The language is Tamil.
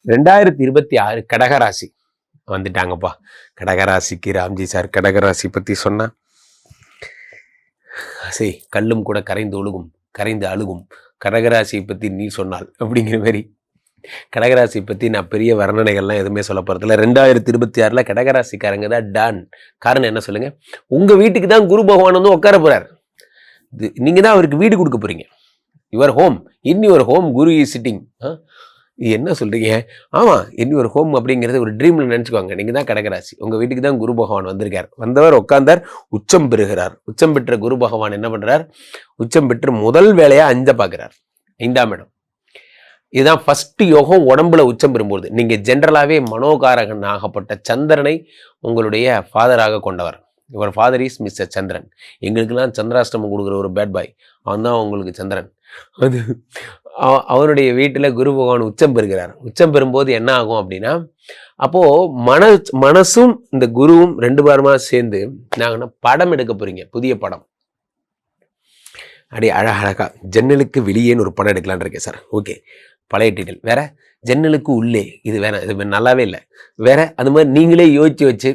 2026 கடகராசி வந்துட்டாங்கப்பா. கடகராசிக்கு ராம்ஜி சார் கடகராசி பற்றி சொன்னால், சரி கல்லும் கூட கரைந்து ஒழுகும், கரைந்து அழுகும், கடகராசியை பற்றி நீ சொன்னால் அப்படிங்கிற மாதிரி கடகராசி பற்றி நான் பெரிய வர்ணனைகள்லாம் எதுவுமே சொல்ல போகிறதில்ல. 2026 கடகராசிக்காரங்க தான் டான். காரணம் என்ன சொல்லுங்கள்? உங்கள் வீட்டுக்கு தான் குரு பகவான் வந்து உட்கார போகிறார். நீங்கள் தான் அவருக்கு வீடு கொடுக்க போகிறீங்க. Your home, in your home Guru is sitting. என்ன சொல்கிறீங்க? ஆமாம், இன் யுவர் ஹோம் அப்படிங்கிறது ஒரு ட்ரீமில் நினச்சிக்குவாங்க. நீங்கள் தான் கடகராசி, உங்கள் வீட்டுக்கு தான் குரு பகவான் வந்திருக்கார். வந்தவர் உட்கார்ந்தார், உச்சம் பெறுகிறார். உச்சம் பெற்ற குரு பகவான் என்ன பண்ணுறார்? உச்சம் பெற்று முதல் வேலையாக 5 பார்க்குறார், 5ஆம் இடம். இதுதான் ஃபர்ஸ்ட் யோகம். உடம்புல உச்சம் பெறும்போது நீங்கள் ஜென்ரலாகவே மனோகாரகன் ஆகப்பட்ட சந்திரனை உங்களுடைய ஃபாதராக கொண்டவர். இவர் ஃபாதர் இஸ் மிஸ்டர் சந்திரன். எங்களுக்கெல்லாம் சந்திராஷ்டமம் கொடுக்குற ஒரு பேட் பாய், அவன் தான் உங்களுக்கு சந்திரன். அது அவனுடைய வீட்டில் குரு பகவான் உச்சம் பெறுகிறார். உச்சம் பெறும்போது என்ன ஆகும் அப்படின்னா, அப்போது மனசும் இந்த குருவும் 2 பேருமா சேர்ந்து நாங்கள் படம் எடுக்க போகிறீங்க, புதிய படம். அப்படியே அழகழகா ஜன்னலுக்கு வெளியேன்னு ஒரு படம் எடுக்கலான் இருக்கேன் சார். ஓகே, பழைய டீட்டெயில் வேற. ஜன்னலுக்கு உள்ளே இது வேணாம், இது நல்லாவே இல்லை. வேற அது மாதிரி நீங்களே யோசிச்சு வச்சு